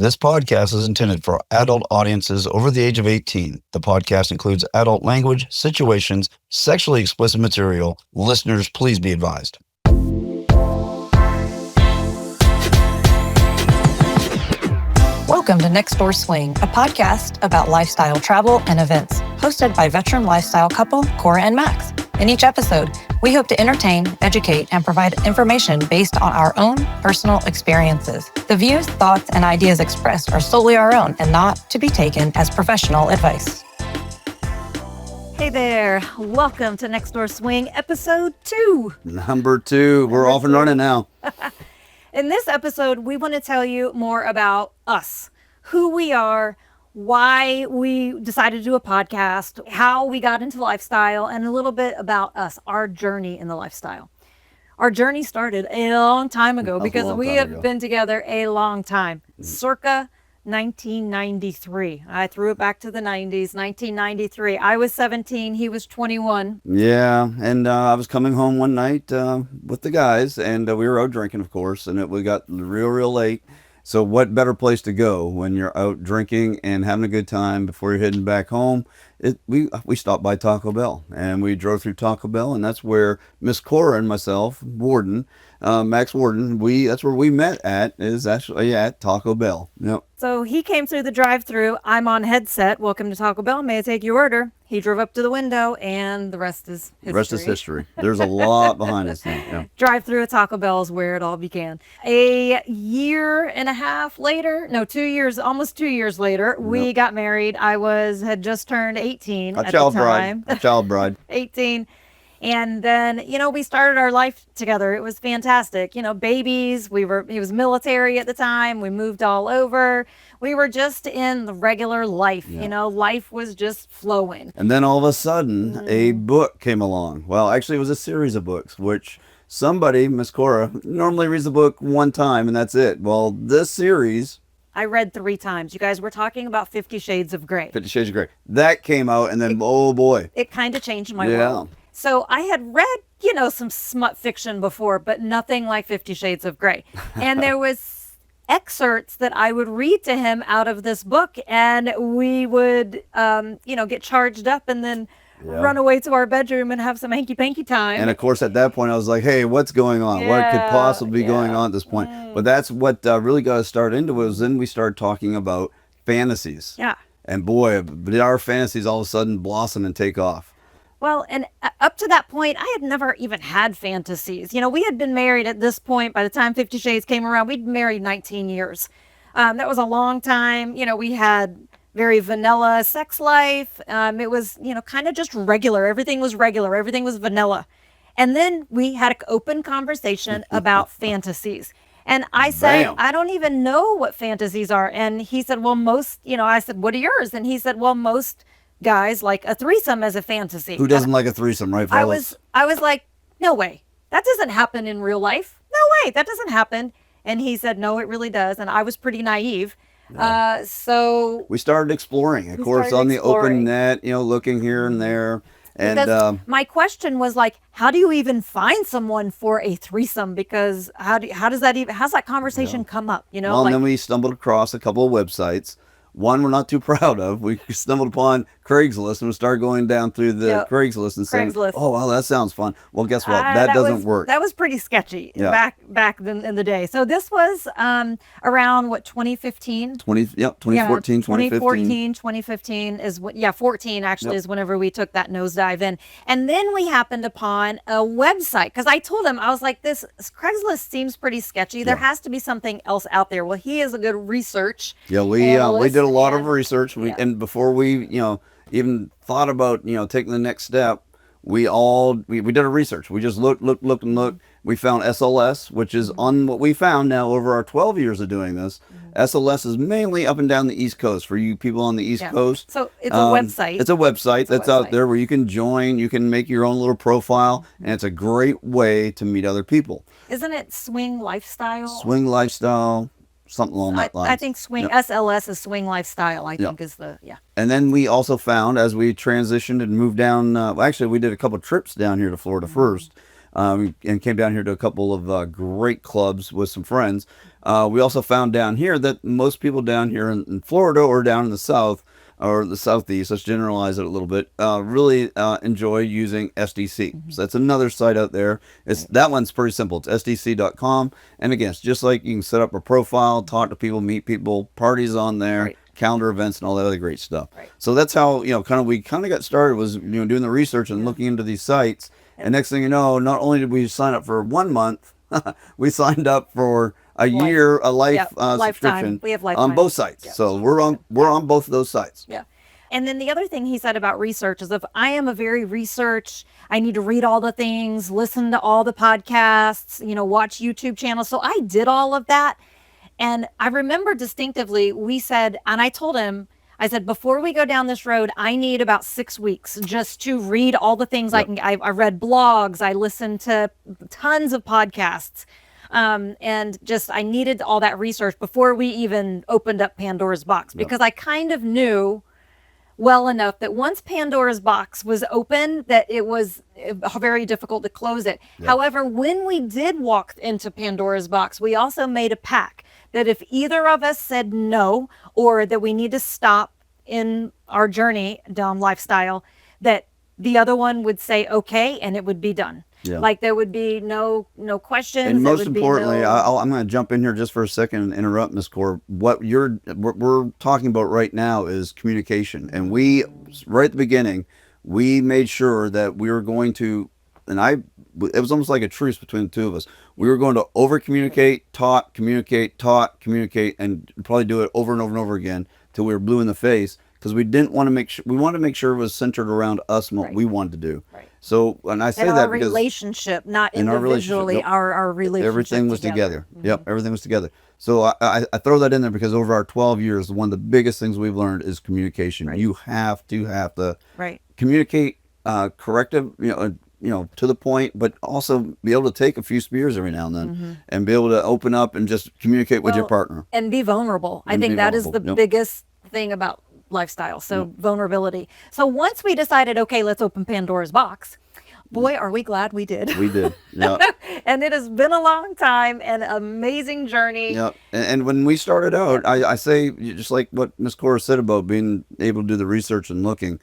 This podcast is intended for adult audiences over the age of 18. The podcast includes adult language, situations, sexually explicit material. Listeners, please be advised. Welcome to Next Door Swing, a podcast about lifestyle travel and events, hosted by veteran lifestyle couple Cora and Max. In each episode, we hope to entertain, educate, and provide information based on our own personal experiences. The views, thoughts, and ideas expressed are solely our own and not to be taken as professional advice. Hey there, welcome to Next Door Swing, episode 2. Number 2, we're off and running now. In this episode, we want to tell you more about us, who we are, why we decided to do a podcast, how we got into lifestyle, and a little bit about us, our journey in the lifestyle. Our journey started a long time ago because we have been together a long time, circa 1993. I threw it back to the 90s, 1993. I was 17, he was 21. Yeah, and I was coming home one night with the guys, and we were out drinking, of course, and we got real late. So what better place to go when you're out drinking and having a good time before you're heading back home? We stopped by Taco Bell, and we drove through Taco Bell, and that's where Miss Cora and myself, Warden, Max Warden, that's where we met at, is actually at Taco Bell. Yep. So he came through the drive-thru. I'm on headset. Welcome to Taco Bell. May I take your order? He drove up to the window, and the rest is history. The rest is history. There's a lot behind us now. Yeah. Drive-thru at Taco Bell is where it all began. A year and a half later, no, 2 years, almost 2 years later, we got married. I had just turned 18 at the time. A child bride. 18. And then, we started our life together. It was fantastic. Babies, he was military at the time. We moved all over. We were just in the regular life. Yeah. Life was just flowing. And then all of a sudden, a book came along. Well, actually, it was a series of books, which somebody, Miss Cora, normally reads the book one time and that's it. Well, this series, I read 3 times. You guys, we're talking about 50 Shades of Grey. 50 Shades of Grey. That came out, and then, oh boy. It kind of changed my world. So I had read, some smut fiction before, but nothing like 50 Shades of Grey. And there was excerpts that I would read to him out of this book, and we would, get charged up and then run away to our bedroom and have some hanky-panky time. And of course, at that point, I was like, hey, what's going on? What could possibly be going on at this point? But that's what really got us started into it, was then we started talking about fantasies. Yeah. And boy, did our fantasies all of a sudden blossom and take off. Well, and up to that point, I had never even had fantasies. We had been married at this point. By the time 50 Shades came around, we'd been married 19 years. That was a long time. We had very vanilla sex life. It was, kind of just regular. Everything was regular. Everything was vanilla. And then we had an open conversation about fantasies. And I said, Bam. I don't even know what fantasies are. And he said, well, I said, what are yours? And he said, well, most guys like a threesome as a fantasy. Who doesn't like a threesome, right, fellas? I was like, no way. That doesn't happen in real life. No way. That doesn't happen. And he said, no, it really does. And I was pretty naive. Yeah. So we started exploring, of course, on the open net, looking here and there. And my question was like, how do you even find someone for a threesome? Because how's that conversation come up? Well, and then we stumbled across a couple of websites. One we're not too proud of. We stumbled upon Craigslist and we started going down through the Craigslist and saying, oh, well, that sounds fun. Well, guess what? That doesn't work. That was pretty sketchy back in the day. So this was around, 2015? 2014, 2015. 2015 is 14 actually is whenever we took that nosedive in. And then we happened upon a website because I told him, I was like, this Craigslist seems pretty sketchy. There has to be something else out there. Well, he is a good research. Yeah, we did a lot of research. And before we, even thought about, taking the next step, we did a research. We just looked. We found SLS, which is on what we found now over our 12 years of doing this. SLS is mainly up and down the East Coast for you people on the East Coast. So it's a website. It's a website that's out there where you can join, you can make your own little profile, and it's a great way to meet other people. Isn't it Swing Lifestyle? Swing Lifestyle. Something along that line. I think SLS is Swing Lifestyle, I think is the, And then we also found, as we transitioned and moved down, actually we did a couple trips down here to Florida first, and came down here to a couple of great clubs with some friends. We also found down here that most people down here in Florida or down in the South or the Southeast, let's generalize it a little bit, really enjoy using SDC. So that's another site out there. That one's pretty simple. It's sdc.com. And again, it's just like you can set up a profile, talk to people, meet people, parties on there. Right. Calendar events and all that other great stuff. Right. So that's how we kind of got started was doing the research and looking into these sites. And next thing you know, not only did we sign up for 1 month, we signed up for a year, a life subscription. We have lifetime on both sites. Yeah. So we're on both of those sites. Yeah. And then the other thing he said about research is if I am a very research, I need to read all the things, listen to all the podcasts, watch YouTube channels. So I did all of that. And I remember distinctively, we said, and I told him, I said, before we go down this road, I need about 6 weeks just to read all the things I can. I read blogs, I listened to tons of podcasts. And just, I needed all that research before we even opened up Pandora's box, because I kind of knew well enough that once Pandora's box was open, that it was very difficult to close it. However, when we did walk into Pandora's box, we also made a pact that if either of us said no, or that we need to stop in our journey down lifestyle, that the other one would say okay, and it would be done. Yeah. Like there would be no questions. And there most would be importantly, no- I'm going to jump in here just for a second and interrupt, Ms. Core. What we're talking about right now is communication. And we, right at the beginning, we made sure that we were going to, it was almost like a truce between the two of us. We were going to over-communicate, communicate, and probably do it over and over and over again till we were blue in the face, because we didn't want to we wanted to make sure it was centered around us and what we wanted to do. Right. So, and I say and that our because relationship, not in our individually, relationship, our relationship. everything was together. Yep, everything was together. So I throw that in there because over our 12 years, one of the biggest things we've learned is communication. Right. You have to Right. communicate corrective, to the point, but also be able to take a few spears every now and then and be able to open up and just communicate with your partner. And be vulnerable. I And think be that is vulnerable. the Yep. biggest thing about lifestyle. So vulnerability. So once we decided, okay, let's open Pandora's box. Boy, are we glad we did. We did. Yeah. And it has been a long time and amazing journey. Yeah, and when we started out, I say, just like what Ms. Cora said about being able to do the research and looking,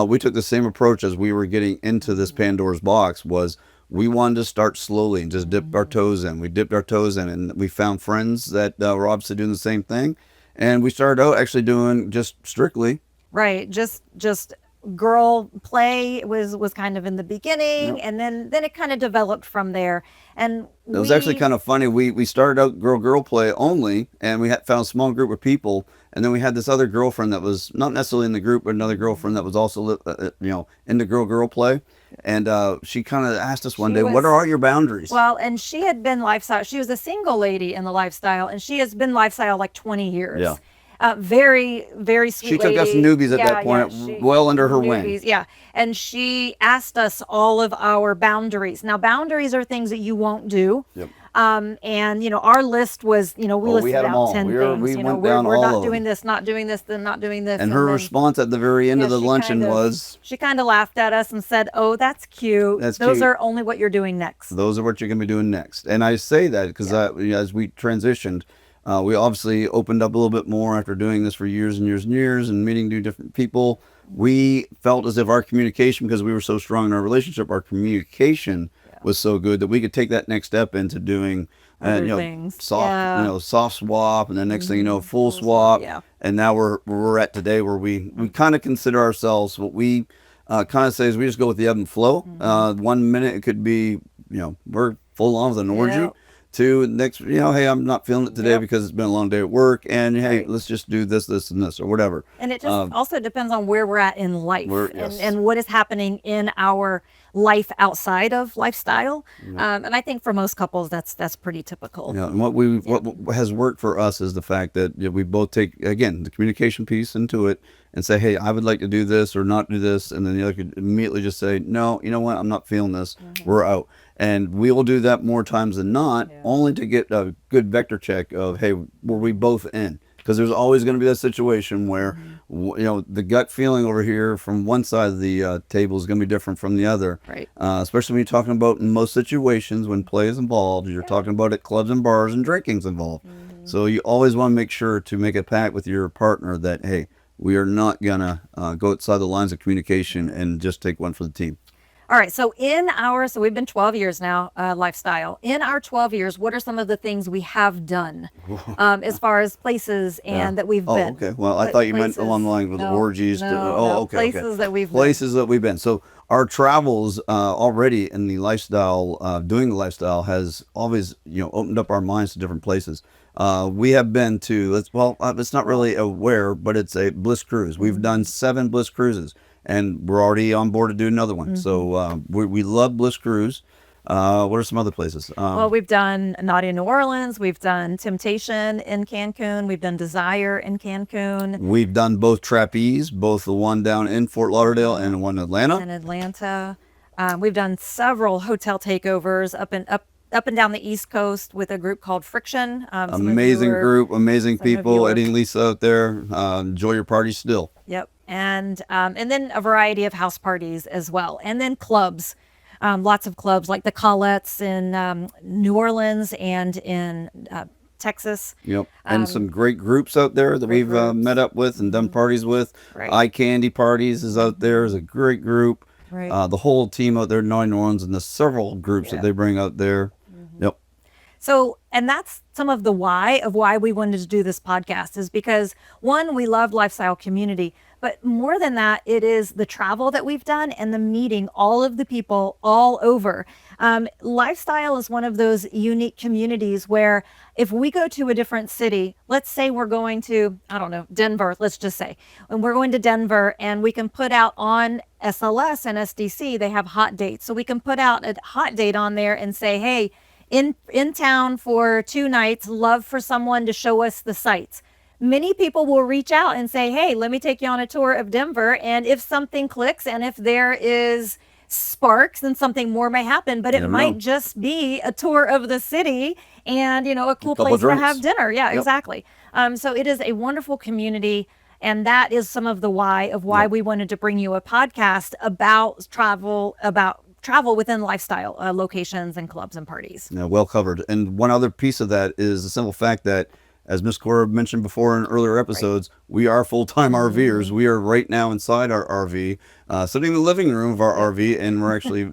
we took the same approach as we were getting into this Pandora's box. Was we wanted to start slowly and just dip our toes in. We dipped our toes in, and we found friends that were obviously doing the same thing, and we started out actually doing just strictly. Right. Just girl play was kind of in the beginning, and then it kind of developed from there. And it was actually kind of funny. We started out girl play only, and we had found a small group of people, and then we had this other girlfriend that was not necessarily in the group, but another girlfriend that was also into girl play, and she kind of asked us one day, what are your boundaries? Well, and she had been lifestyle. She was a single lady in the lifestyle, and she has been lifestyle like 20 years. Yeah. Very, very sweet She took us lady. newbies at that point, well under her wing. Newbies, yeah. And she asked us all of our boundaries. Now, boundaries are things that you won't do. Yep. And our list was, we listed had 'em out all. 10 We things. went down we're all not of doing them. this, not doing this, then not doing this. And her then- response at the very end of the she luncheon kind of- was, she kind of laughed at us and said, "Oh, that's cute. That's Those cute. are only what you're doing next." those are what you're going to be doing next. And I say that because as we transitioned, we obviously opened up a little bit more after doing this for years and years and years and meeting new different people. We felt as if our communication, because we were so strong in our relationship, our communication was so good that we could take that next step into doing Other things. soft swap, and then next thing you know, full swap. Yeah. And now we're at today where we kind of consider ourselves, what we kind of say is we just go with the ebb and flow. 1 minute it could be, we're full on with an orgy. Yeah. To next, hey, I'm not feeling it today Yep. because it's been a long day at work, and hey, Right. let's just do this, and this, or whatever. And it just also depends on where we're at in life and what is happening in our life outside of lifestyle. And I think for most couples, that's pretty typical. Yeah, and what has worked for us is the fact that we both take, again, the communication piece into it and say, hey, I would like to do this or not do this, and then the other could immediately just say, no, you know what, I'm not feeling this, we're out. And we will do that more times than not, only to get a good vector check of, hey, were we both in? Because there's always going to be that situation where, the gut feeling over here from one side of the table is going to be different from the other. Right. Especially when you're talking about, in most situations, when play is involved, you're talking about at clubs and bars and drinking's involved. So you always want to make sure to make a pact with your partner that, hey, we are not gonna go outside the lines of communication and just take one for the team. All right. So so we've been 12 years now, lifestyle. In our 12 years, what are some of the things we have done as far as places and that we've been? Okay. Well, I thought you meant along the lines with the orgies. Okay. Places that we've Places that we've been. So our travels already in the lifestyle, doing the lifestyle has always, opened up our minds to different places. We have been to, it's not really a where, but it's a bliss cruise. We've done 7 bliss cruises. And we're already on board to do another one. So we love Bliss Cruise. What are some other places? Well, we've done Naughty New Orleans. We've done Temptation in Cancun. We've done Desire in Cancun. We've done both trapeze, both the one down in Fort Lauderdale and one in Atlanta. We've done several hotel takeovers up and down the East Coast with a group called Friction. Amazing group, amazing people. Eddie and Lisa out there. Enjoy your party still. Yep. And then a variety of house parties as well. And then clubs, lots of clubs like the Colettes in New Orleans and in Texas. Yep. And some great groups out there that we've met up with and done parties with. Right. Eye Candy Parties is out there. Is a great group. Right. The whole team out there, Naughty New Orleans, and the several groups that they bring out there. Yep. So, and that's some of the why we wanted to do this podcast is because one, we love lifestyle community, but more than that, it is the travel that we've done and the meeting all of the people all over. Lifestyle is one of those unique communities where if we go to a different city, let's say we're going to, I don't know, Denver, let's just say, and we're going to Denver and we can put out on SLS and SDC, they have hot dates. So we can put out a hot date on there and say, hey, in town for 2 nights, love for someone to show us the sights. Many people will reach out and say, hey, let me take you on a tour of Denver. And if something clicks and if there is sparks, then something more may happen. But it might just be a tour of the city and, a cool place to have dinner. Yeah, exactly. So it is a wonderful community. And that is some of the why we wanted to bring you a podcast about travel within lifestyle locations and clubs and parties. Yeah, well covered. And one other piece of that is the simple fact that, as Ms. Cora mentioned before in earlier episodes, we are full-time RVers. We are right now inside our RV, sitting in the living room of our RV, and we're actually,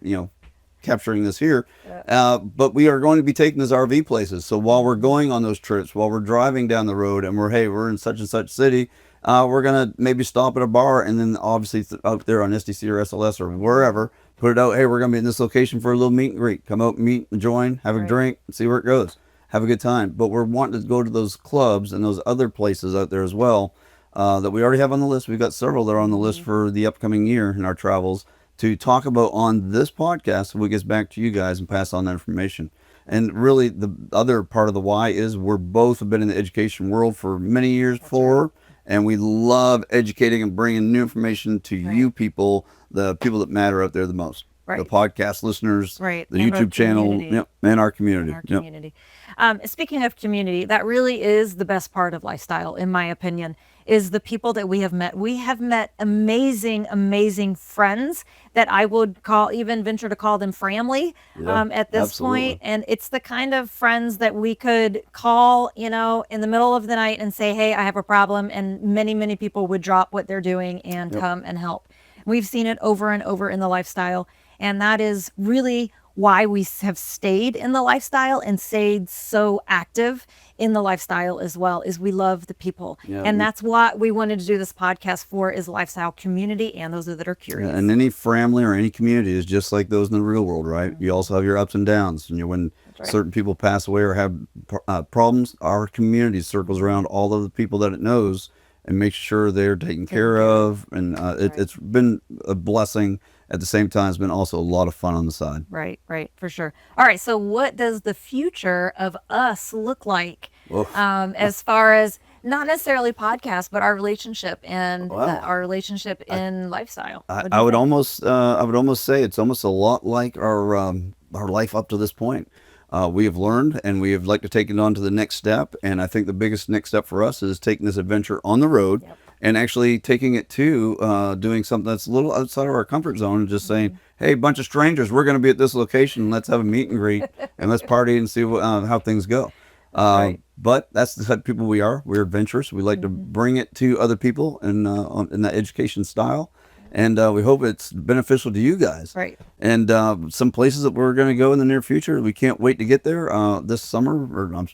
capturing this here. But we are going to be taking this RV places. So while we're going on those trips, while we're driving down the road, and we're in such and such city, we're gonna maybe stop at a bar, and then obviously out there on SDC or SLS or wherever, put it out. Hey, we're gonna be in this location for a little meet and greet. Come out, meet, join, have a drink, and see where it goes. Have a good time. But we're wanting to go to those clubs and those other places out there as well that we already have on the list. We've got several that are on the list for the upcoming year in our travels to talk about on this podcast. So we get back to you guys and pass on that information. And really, the other part of the why is we're both have been in the education world for many years before, and we love educating and bringing new information to you people, the people that matter out there the most. The podcast listeners, the and YouTube channel, and our community. Speaking of community, that really is the best part of lifestyle, in my opinion, is the people that we have met. We have met amazing, amazing friends that I would venture to call them family at this point. And it's the kind of friends that we could call, in the middle of the night and say, hey, I have a problem. And many, many people would drop what they're doing and come and help. We've seen it over and over in the lifestyle. And that is really why we have stayed in the lifestyle and stayed so active in the lifestyle as well, is we love the people. And that's what we wanted to do this podcast for, is lifestyle community and those that are curious. And any family or any community is just like those in the real world, right? You also have your ups and downs. And when certain people pass away or have problems, our community circles around all of the people that it knows and makes sure they're taken care of. And it's been a blessing. At the same time, it's been also a lot of fun on the side. Right, for sure. All right, so what does the future of us look like as far as not necessarily podcast, but our relationship and our relationship in lifestyle? I would almost say it's almost a lot like our life up to this point. We have learned, and we have like to take it on to the next step. And I think the biggest next step for us is taking this adventure on the road. And actually taking it to doing something that's a little outside of our comfort zone and just saying, hey, bunch of strangers, we're going to be at this location. Let's have a meet and greet and let's party and see how things go. But that's the type of people we are. We're adventurous. We like to bring it to other people in that education style. And we hope it's beneficial to you guys. Right. And some places that we're going to go in the near future, we can't wait to get there this summer.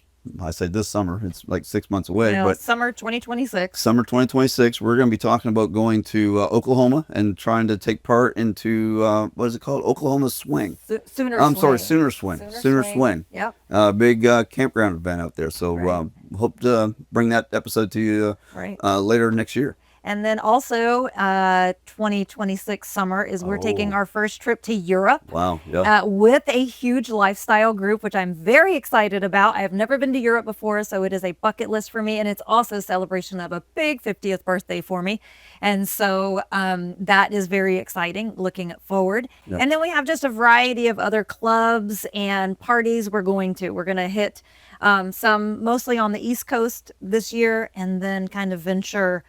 I say this summer, it's like 6 months away. But summer 2026. Summer 2026, we're going to be talking about going to Oklahoma and trying to take part into, what is it called? Oklahoma Swing. Sooner Swing. Yep. Big campground event out there. So hope to bring that episode to you later next year. And then also 2026 summer is we're taking our first trip to Europe. Wow. Yeah. With a huge lifestyle group, which I'm very excited about. I have never been to Europe before, so it is a bucket list for me. And it's also a celebration of a big 50th birthday for me. And so that is very exciting, looking forward. Yeah. And then we have just a variety of other clubs and parties we're going to. We're going to hit some mostly on the East Coast this year, and then kind of venture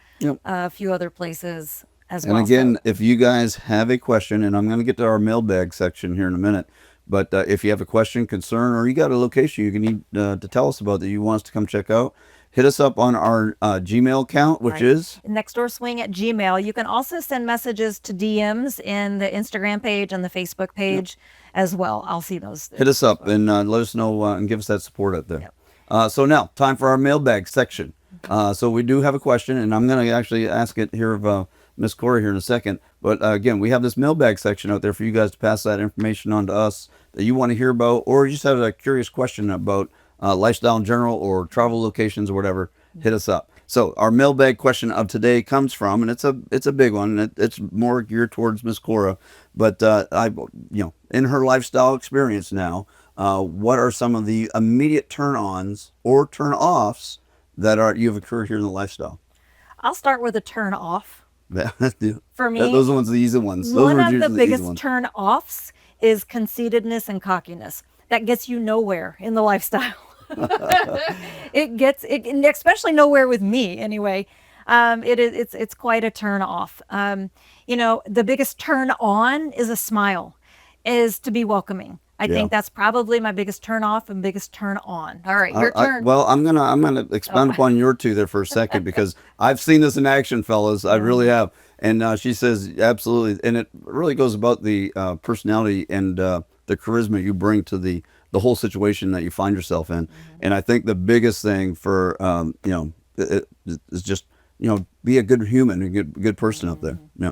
a few other places as well. And again, if you guys have a question, and I'm going to get to our mailbag section here in a minute, but if you have a question, concern, or you got a location you need to tell us about that you want us to come check out, hit us up on our Gmail account, which is nextdoorswing@gmail. You can also send messages to DMs in the Instagram page and the Facebook page as well. I'll see those. Hit us up and let us know and give us that support out there. So now, time for our mailbag section. So we do have a question, and I'm going to actually ask it here of Miss Cora here in a second. But again, we have this mailbag section out there for you guys to pass that information on to us that you want to hear about, or you just have a curious question about lifestyle in general or travel locations or whatever. Hit us up. So our mailbag question of today comes from, and it's a big one. It's more geared towards Miss Cora, but in her lifestyle experience now, what are some of the immediate turn-ons or turn-offs that you've occurred here in the lifestyle? I'll start with a turn-off. For me, those ones are the easy ones. One of the biggest turn-offs is conceitedness and cockiness. That gets you nowhere in the lifestyle. It especially nowhere with me anyway. It's quite a turn off. The biggest turn on is a smile, is to be welcoming. I think that's probably my biggest turn off and biggest turn on. All right, your turn. I'm gonna expound upon your two there for a second, because I've seen this in action, fellas. I really have. And she says absolutely, and it really goes about the personality and the charisma you bring to the whole situation that you find yourself in. And I think the biggest thing for is just be a good human, a good person out there. Yeah.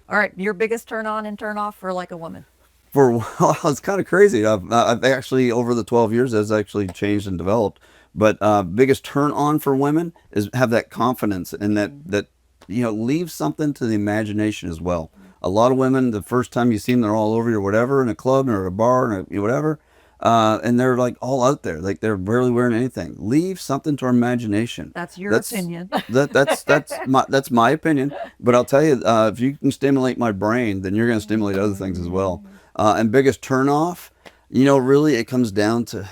All right, your biggest turn on and turn off for like a woman. It's kind of crazy. I've actually, over the 12 years, has actually changed and developed. But biggest turn on for women is have that confidence, and that leave something to the imagination as well. A lot of women, the first time you see them, they're all over you or whatever, in a club or a bar or whatever, and they're like all out there, like they're barely wearing anything. Leave something to our imagination. That's your opinion. That's my opinion. But I'll tell you, if you can stimulate my brain, then you're going to stimulate other things as well. And biggest turn off, really it comes down to,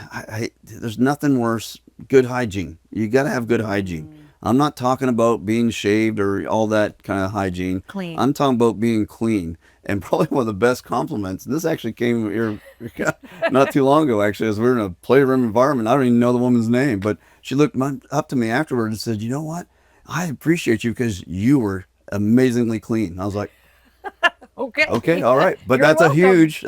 there's nothing worse, good hygiene. You got to have good hygiene. I'm not talking about being shaved or all that kind of hygiene. Clean. I'm talking about being clean. And probably one of the best compliments, and this actually came here not too long ago, actually, as we were in a playroom environment. I don't even know the woman's name, but she looked up to me afterward and said, "You know what? I appreciate you because you were amazingly clean." I was like, okay, all right. But that's a huge,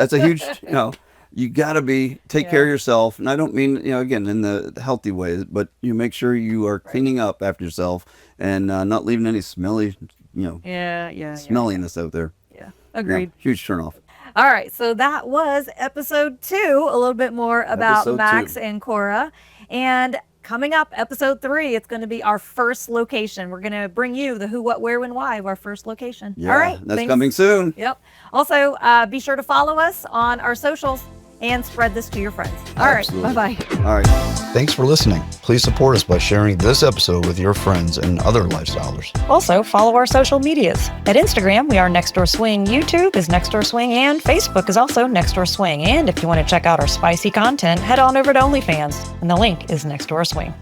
you got to take care of yourself. And I don't mean, again, in the healthy way, but you make sure you are cleaning up after yourself and not leaving any smelly, smelliness out there. Yeah, agreed. Yeah, huge turnoff. All right. So that was episode 2, a little bit more about Max and Cora. And coming up, episode 3, it's going to be our first location. We're going to bring you the who, what, where, when, why of our first location. Yeah, all right. That's coming soon. Yep. Also, be sure to follow us on our socials and spread this to your friends. All Absolutely. right. Bye-bye. All right. Thanks for listening. Please support us by sharing this episode with your friends and other lifestylers. Also, follow our social medias. At Instagram, we are Next Door Swing. YouTube is Next Door Swing, and Facebook is also Next Door Swing. And if you want to check out our spicy content, head on over to OnlyFans, and the link is Next Door Swing.